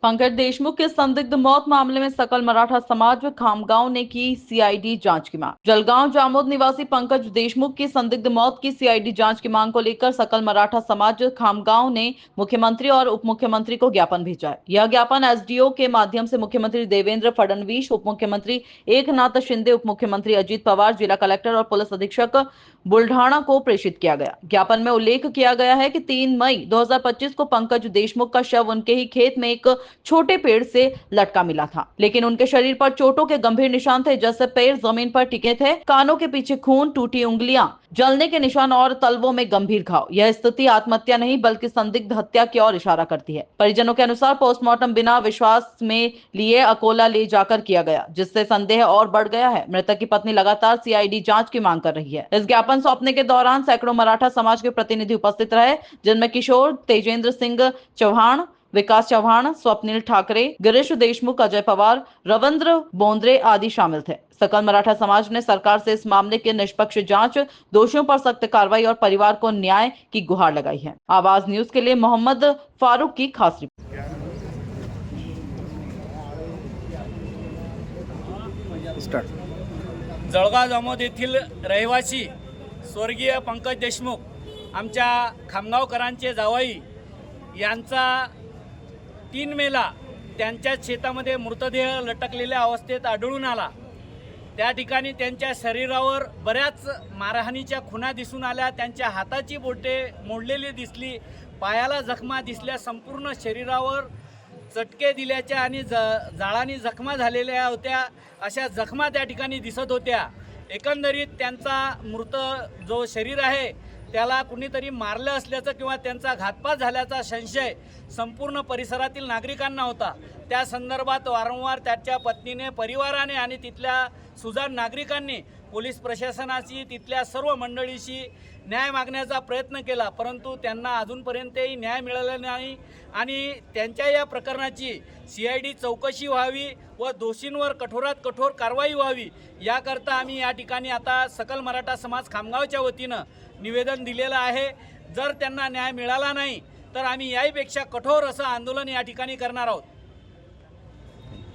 पंकज देशमुख के संदिग्ध मौत मामले में सकल मराठा समाज व खामगांव ने की सीआईडी जांच की मांग। जलगांव जामोद निवासी पंकज देशमुख की संदिग्ध मौत की सीआईडी जांच की मांग को लेकर सकल मराठा समाज खामगांव ने मुख्यमंत्री और उप मुख्यमंत्री को ज्ञापन भेजा है। यह ज्ञापन एसडीओ के माध्यम से मुख्यमंत्री देवेंद्र फडणवीस, उप मुख्यमंत्री एकनाथ शिंदे, उप मुख्यमंत्री अजित पवार, जिला कलेक्टर और पुलिस अधीक्षक बुल्ढाणा को प्रेषित किया गया। ज्ञापन में उल्लेख किया गया है कि 3 मई 2025 को पंकज देशमुख का शव उनके ही खेत में एक छोटे पेड़ से लटका मिला था, लेकिन उनके शरीर पर चोटों के गंभीर निशान थे, जैसे पैर जमीन पर टिके थे, कानों के पीछे खून, टूटी उंगलियां, जलने के निशान और तलवों में गंभीर घाव। यह स्थिति आत्महत्या नहीं बल्कि संदिग्ध हत्या की ओर इशारा करती है। परिजनों के अनुसार पोस्टमार्टम बिना विश्वास में लिए अकोला ले जाकर किया गया, जिससे संदेह और बढ़ गया है। मृतक की पत्नी लगातार सीआईडी जांच की मांग कर रही है। इस ज्ञापन सौंपने के दौरान सैकड़ों मराठा समाज के प्रतिनिधि उपस्थित रहे, जिनमें किशोर, तेजेंद्र सिंह चौहान, विकास चौहान, स्वप्निल ठाकरे, गिरीश देशमुख, अजय पवार, रविंद्र बोंद्रे आदि शामिल थे। सकल मराठा समाज ने सरकार से इस मामले की निष्पक्ष जांच, दोषियों पर सख्त कार्रवाई और परिवार को न्याय की गुहार लगाई है। आवाज न्यूज के लिए मोहम्मद फारूक की खास रिपोर्ट। जळगाव जामोद येथील रहिवासी स्वर्गीय पंकज देशमुख आमच्या खामगावकरांचे जावई यांचा 3 मेला त्यांच्या शेतामध्ये मृतदेह लटकलेल्या अवस्थेत आढळून आला। त्या ठिकाणी त्यांच्या शरीरावर बऱ्याच मारहाणीच्या खुणा दिसून आल्या। त्यांच्या हाताची बोटे मोडलेली दिसली, पायाला जखमा दिसल्या, संपूर्ण शरीरावर चटके दिल्याच्या आणि जाळानी जखमा झालेल्या होत्या, अशा जखमा त्या ठिकाणी दिसत होत्या। एकंदरीत त्यांचा मृत जो शरीर आहे त्याला कुणीतरी मारलं असल्याचं किंवा त्यांचा घातपात झाल्याचा संशय संपूर्ण परिसरातील नागरिकांना होता। त्या संदर्भात वारंवार त्याच्या पत्नीने, परिवाराने आणि तिथल्या सुजाण नागरिकांनी पोलीस प्रशासनाशी, तिथल्या सर्व मंडळीशी न्याय मागण्याचा प्रयत्न केला, परंतु त्यांना अजूनपर्यंतही न्याय मिळाला नाही आणि त्यांच्या या प्रकरणाची सीआयडी चौकशी व्हावी व दोषींवर कठोरात कठोर कारवाई व्हावी याकरता आम्ही या ठिकाणी आता सकल मराठा समाज खामगावच्या वतीनं निवेदन दिलेलं आहे। जर त्यांना न्याय मिळाला नाही तर आम्ही याहीपेक्षा कठोर असं आंदोलन या ठिकाणी करणार आहोत।